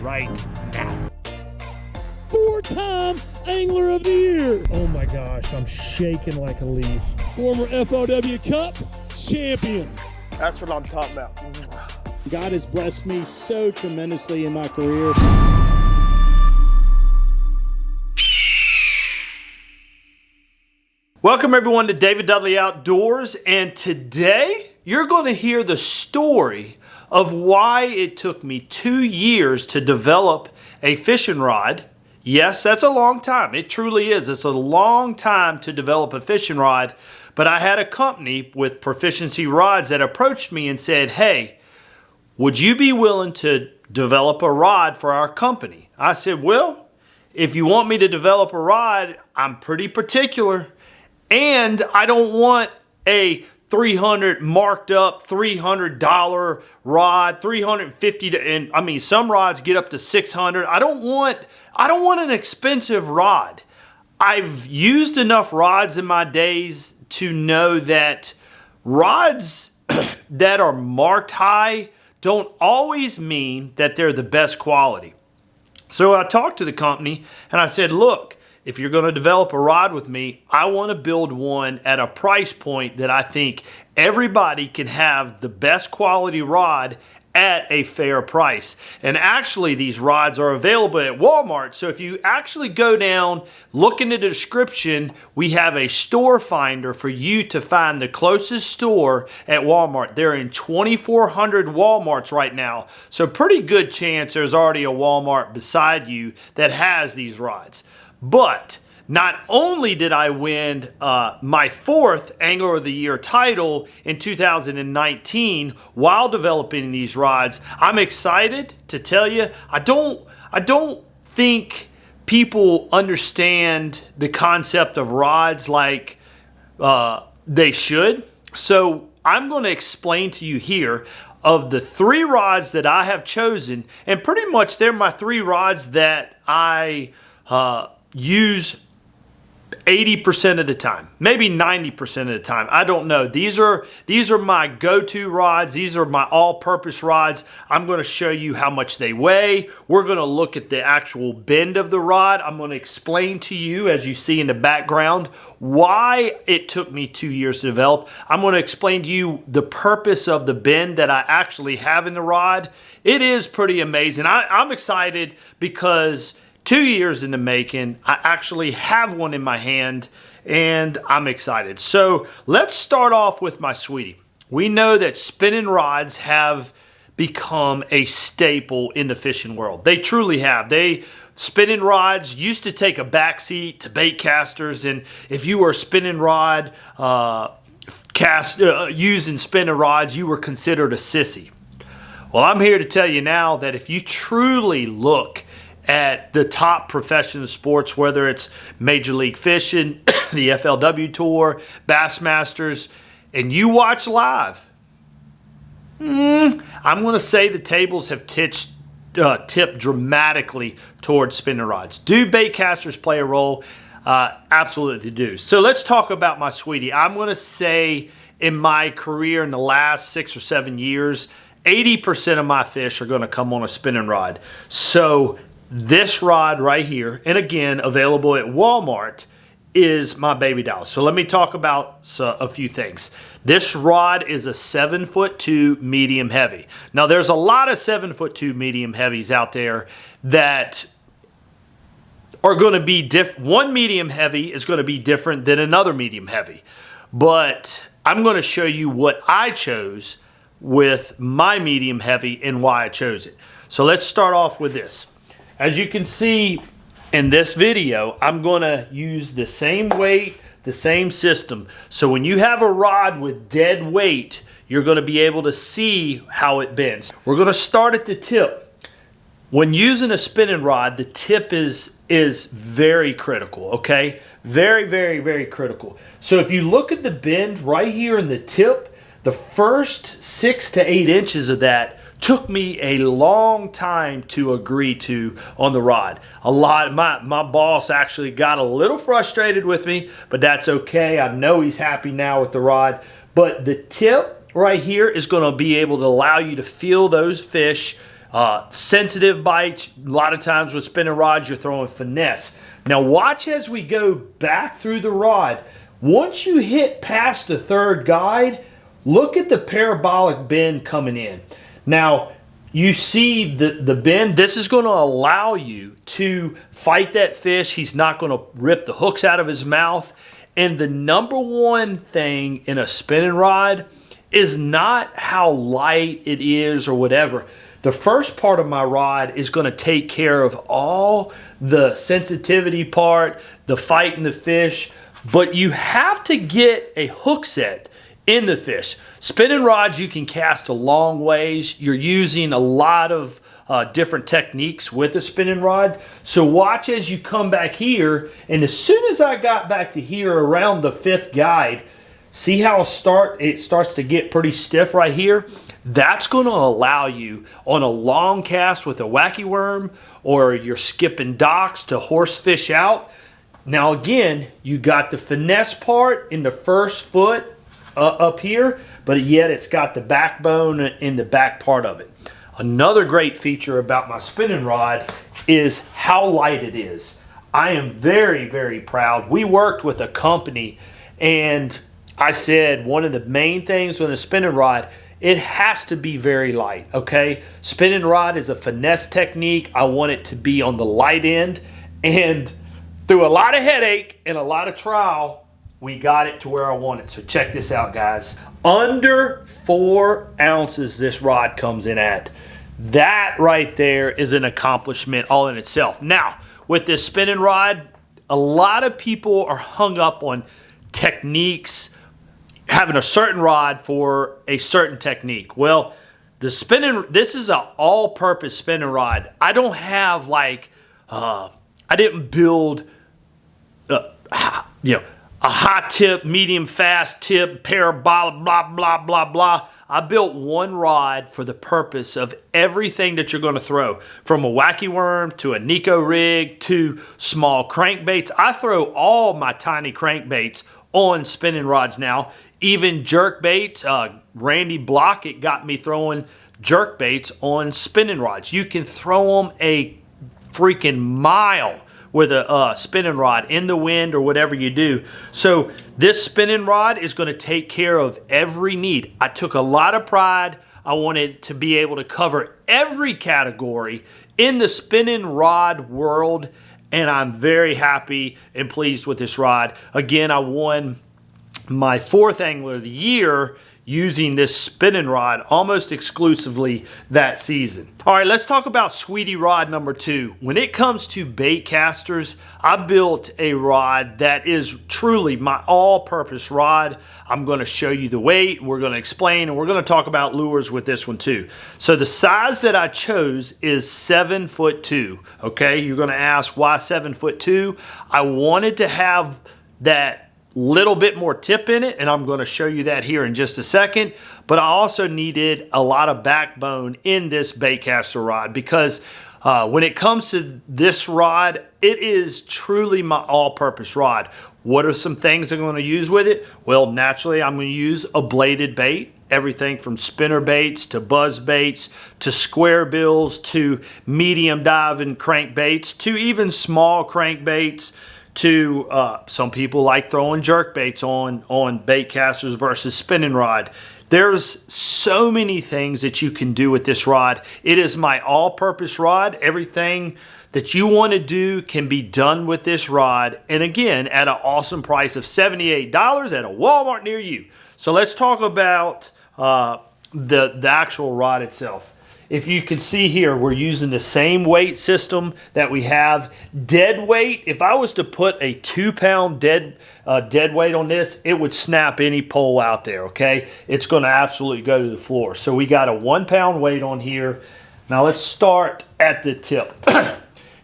right now. 4-time Angler of the Year. Oh my gosh, I'm shaking like a leaf. Former FOW Cup champion. That's what I'm talking about. God has blessed me so tremendously in my career. Welcome everyone to David Dudley Outdoors, and today you're going to hear the story of why it took me 2 years to develop a fishing rod. Yes, that's a long time. It truly is. It's a long time to develop a fishing rod, but I had a company with Profishiency Rods that approached me and said, hey, would you be willing to develop a rod for our company? I said, well, if you want me to develop a rod, I'm pretty particular. And I don't want a $300 marked up $300 rod, $350 and I mean some rods get up to $600. I don't want an expensive rod. I've used enough rods in my days to know that rods that are marked high don't always mean that they're the best quality. So I talked to the company and I said, look, if you're going to develop a rod with me, I want to build one at a price point that I think everybody can have the best quality rod at a fair price. And actually, these rods are available at Walmart. So if you actually go down, look in the description, we have a store finder for you to find the closest store at Walmart. They're in 2,400 Walmarts right now. So pretty good chance there's already a Walmart beside you that has these rods. But not only did I win my 4th Angler of the Year title in 2019 while developing these rods, I'm excited to tell you, I don't think people understand the concept of rods like they should. So I'm going to explain to you here of the 3 rods that I have chosen, and pretty much they're my 3 rods that I use 80% of the time, maybe 90% of the time. I don't know. These are my go-to rods. These are my all-purpose rods. I'm going to show you how much they weigh. We're going to look at the actual bend of the rod. I'm going to explain to you, as you see in the background, why it took me 2 years to develop. I'm going to explain to you the purpose of the bend that I actually have in the rod. It is pretty amazing. I'm excited because 2 years in the making, I actually have one in my hand, and I'm excited. So let's start off with my sweetie. We know that spinning rods have become a staple in the fishing world. They truly have. Spinning rods used to take a backseat to baitcasters, and if you were a spinning rod using spinning rods, you were considered a sissy. Well, I'm here to tell you now that if you truly look at the top professional sports, whether it's Major League Fishing, the FLW Tour, Bassmasters, and you watch live, I'm going to say the tables have tipped dramatically towards spinning rods. Do baitcasters play a role? Absolutely do. So let's talk about my sweetie. I'm going to say in my career in the last 6 or 7 years, 80% of my fish are going to come on a spinning rod. So this rod right here, and again, available at Walmart, is my baby doll. So let me talk about a few things. This rod is a 7'2" medium heavy. Now there's a lot of 7'2" medium heavies out there that are going to be different. One medium heavy is going to be different than another medium heavy. But I'm going to show you what I chose with my medium heavy and why I chose it. So let's start off with this. As you can see in this video, I'm going to use the same weight, the same system. So when you have a rod with dead weight, you're going to be able to see how it bends. We're going to start at the tip. When using a spinning rod, the tip is very critical, okay? Very, very, very critical. So if you look at the bend right here in the tip, the first 6 to 8 inches of that took me a long time to agree to on the rod. My boss actually got a little frustrated with me, but that's okay. I know he's happy now with the rod. But the tip right here is going to be able to allow you to feel those fish sensitive bites. A lot of times with spinning rods, you're throwing finesse. Now watch as we go back through the rod. Once you hit past the third guide, look at the parabolic bend coming in. Now, you see the bend. This is going to allow you to fight that fish. He's not going to rip the hooks out of his mouth. And the number one thing in a spinning rod is not how light it is or whatever. The first part of my rod is going to take care of all the sensitivity part, the fighting the fish, but you have to get a hook set in the fish. Spinning rods you can cast a long ways. You're using a lot of different techniques with a spinning rod. So watch as you come back here, and as soon as I got back to here around the fifth guide, see how it starts to get pretty stiff right here? That's going to allow you on a long cast with a wacky worm, or you're skipping docks to horse fish out. Now again, you got the finesse part in the first foot up here, but yet it's got the backbone in the back part of it. Another great feature about my spinning rod is how light it is. I am very, very proud. We worked with a company, and I said one of the main things on a spinning rod, it has to be very light, okay? Spinning rod is a finesse technique. I want it to be on the light end, and through a lot of headache and a lot of trial, we got it to where I want it. So check this out, guys. Under 4 ounces this rod comes in at. That right there is an accomplishment all in itself. Now, with this spinning rod, a lot of people are hung up on techniques, having a certain rod for a certain technique. Well, this is an all-purpose spinning rod. I don't have like, I didn't build, a high tip, medium fast tip, parabolic, blah, blah, blah, blah. I built one rod for the purpose of everything that you're going to throw, from a wacky worm to a Neko rig to small crankbaits. I throw all my tiny crankbaits on spinning rods now, even jerk baits. Randy Blockett got me throwing jerk baits on spinning rods. You can throw them a freaking mile with a spinning rod in the wind or whatever you do. So this spinning rod is going to take care of every need. I took a lot of pride. I wanted to be able to cover every category in the spinning rod world, and I'm very happy and pleased with this rod. Again, I won my 4th Angler of the Year using this spinning rod almost exclusively that season. All right, let's talk about Sweetie rod number 2. When it comes to bait casters, I built a rod that is truly my all-purpose rod. I'm going to show you the weight, we're going to explain, and we're going to talk about lures with this one too. So the size that I chose is 7'2". Okay, you're going to ask why 7'2". I wanted to have that little bit more tip in it, and I'm going to show you that here in just a second. But I also needed a lot of backbone in this baitcaster rod, because when it comes to this rod, it is truly my all-purpose rod. What are some things I'm going to use with it? Well, naturally, I'm going to use a bladed bait. Everything from spinner baits to buzz baits to square bills to medium diving crankbaits to even small crankbaits, to some people like throwing jerk baits on bait casters versus spinning rod. There's so many things that you can do with this rod. It is my all-purpose rod. Everything that you want to do can be done with this rod, and again at an awesome price of $78 at a Walmart near you. So let's talk about the actual rod itself. If you can see here, we're using the same weight system that we have. Dead weight, if I was to put a 2-pound dead weight on this, it would snap any pole out there, okay? It's going to absolutely go to the floor. So we got a 1-pound weight on here. Now let's start at the tip.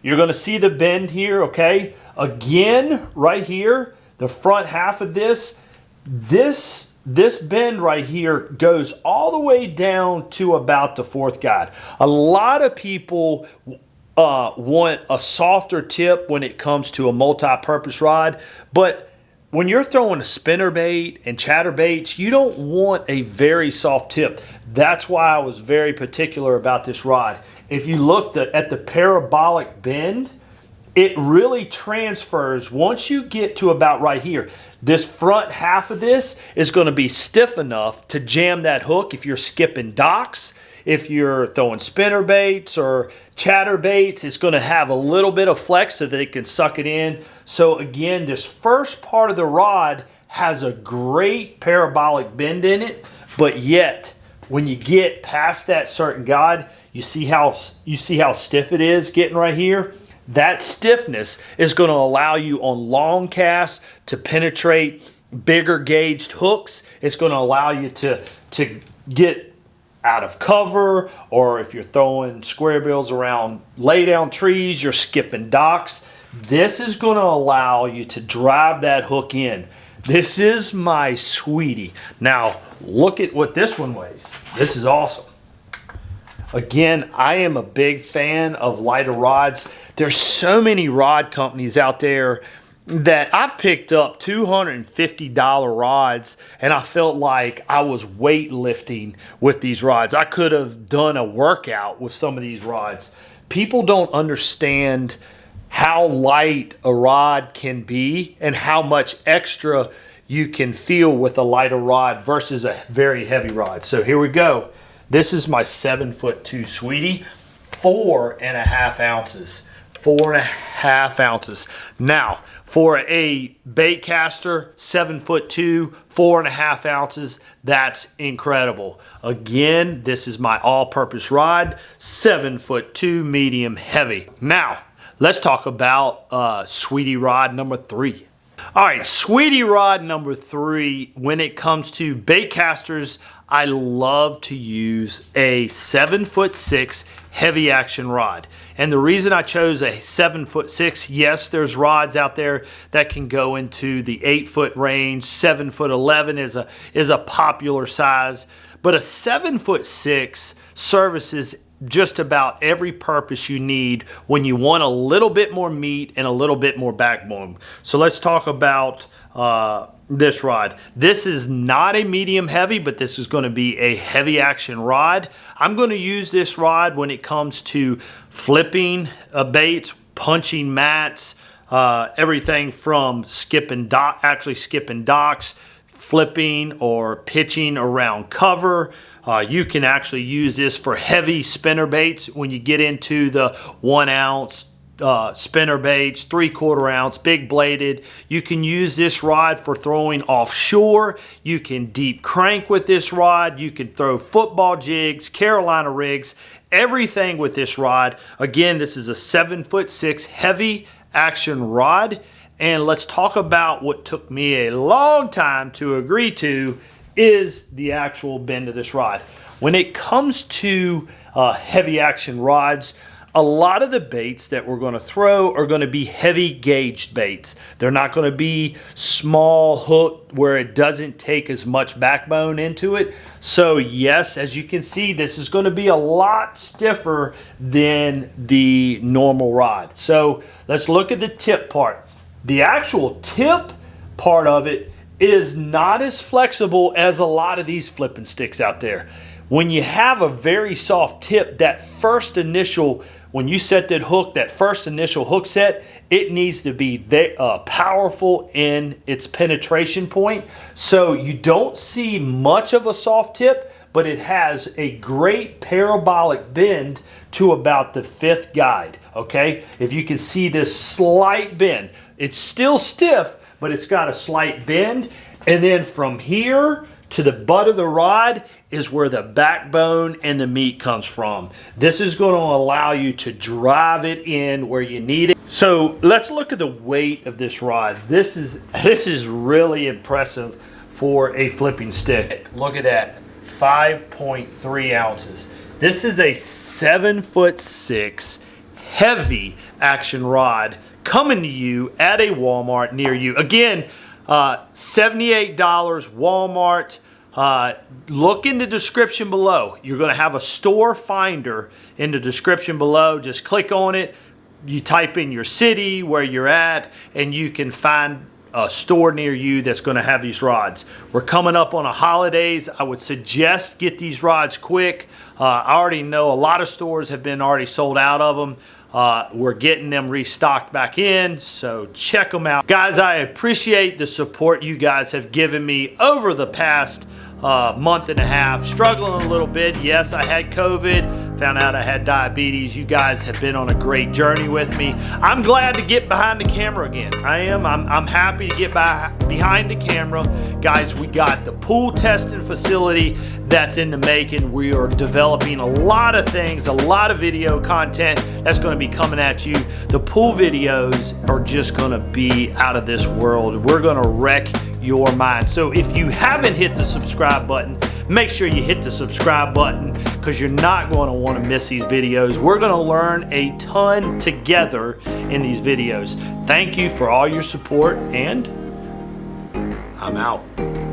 You're going to see the bend here, okay? Again, right here, the front half of this bend right here goes all the way down to about the 4th guide. A lot of people want a softer tip when it comes to a multi-purpose rod, but when you're throwing a spinner bait and chatter baits, you don't want a very soft tip. That's why I was very particular about this rod. if you look at the parabolic bend, it really transfers once you get to about right here. This front half of this is going to be stiff enough to jam that hook if you're skipping docks, if you're throwing spinner baits or chatter baits. It's going to have a little bit of flex so that it can suck it in. So again, this first part of the rod has a great parabolic bend in it, but yet when you get past that certain guide, you see how stiff it is getting right here. That stiffness is going to allow you on long casts to penetrate bigger gauged hooks. It's going to allow you to get out of cover, or if you're throwing square bills around lay down trees, you're skipping docks. This is going to allow you to drive that hook in. This is my sweetie. Now look at what this one weighs. This is awesome. Again, I am a big fan of lighter rods. There's so many rod companies out there that I've picked up $250 rods, and I felt like I was weightlifting with these rods. I could have done a workout with some of these rods. People don't understand how light a rod can be and how much extra you can feel with a lighter rod versus a very heavy rod. So here we go. This is my 7'2" sweetie, 4.5 ounces. 4.5 ounces. Now, for a Baitcaster, 7'2", 4.5 ounces, that's incredible. Again, this is my all-purpose rod, 7'2", medium heavy. Now, let's talk about Sweetie Rod number 3. All right, Sweetie Rod number 3, when it comes to Baitcasters, I love to use a 7'6" heavy action rod. And the reason I chose a 7'6", yes, there's rods out there that can go into the 8-foot range. 7'11" is a popular size, but a 7'6" services just about every purpose you need when you want a little bit more meat and a little bit more backbone. So let's talk about this rod. This is not a medium heavy, but this is going to be a heavy action rod. I'm going to use this rod when it comes to flipping baits, punching mats, everything from skipping docks, flipping or pitching around cover. You can actually use this for heavy spinner baits when you get into the 1 ounce spinner baits, 3/4 ounce, big bladed. You can use this rod for throwing offshore. You can deep crank with this rod. You can throw football jigs, Carolina rigs, everything with this rod. Again, this is a 7'6" heavy action rod. And let's talk about what took me a long time to agree to is the actual bend of this rod. When it comes to heavy action rods, a lot of the baits that we're going to throw are going to be heavy gauged baits. They're not going to be small hook where it doesn't take as much backbone into it. So yes, as you can see, this is going to be a lot stiffer than the normal rod. So let's look at the tip part. The actual tip part of it is not as flexible as a lot of these flipping sticks out there. When you have a very soft tip, that first initial, when you set that hook, that first initial hook set, it needs to be powerful in its penetration point. So you don't see much of a soft tip, but it has a great parabolic bend to about the 5th guide, okay? If you can see this slight bend, it's still stiff, but it's got a slight bend. And then from here to the butt of the rod is where the backbone and the meat comes from. This is going to allow you to drive it in where you need it. So let's look at the weight of this rod. This is really impressive for a flipping stick. Look at that, 5.3 ounces. This is a 7'6" heavy action rod coming to you at a Walmart near you. Again, $78 Walmart. Look in the description below. You're going to have a store finder in the description below. Just click on it. You type in your city, where you're at, and you can find a store near you that's going to have these rods. We're coming up on the holidays. I would suggest get these rods quick. I already know a lot of stores have been already sold out of them. We're getting them restocked back in, so check them out. Guys, I appreciate the support you guys have given me over the past month and a half. Struggling a little bit. Yes, I had COVID, found out I had diabetes. You guys have been on a great journey with me. I'm glad to get behind the camera again. I am. I'm happy to get behind the camera. Guys, we got the pool testing facility that's in the making. We are developing a lot of things, a lot of video content that's going to be coming at you. The pool videos are just going to be out of this world. We're going to wreck your mind. So if you haven't hit the subscribe button, make sure you hit the subscribe button, because you're not going to want to miss these videos. We're going to learn a ton together in these videos. Thank you for all your support, and I'm out.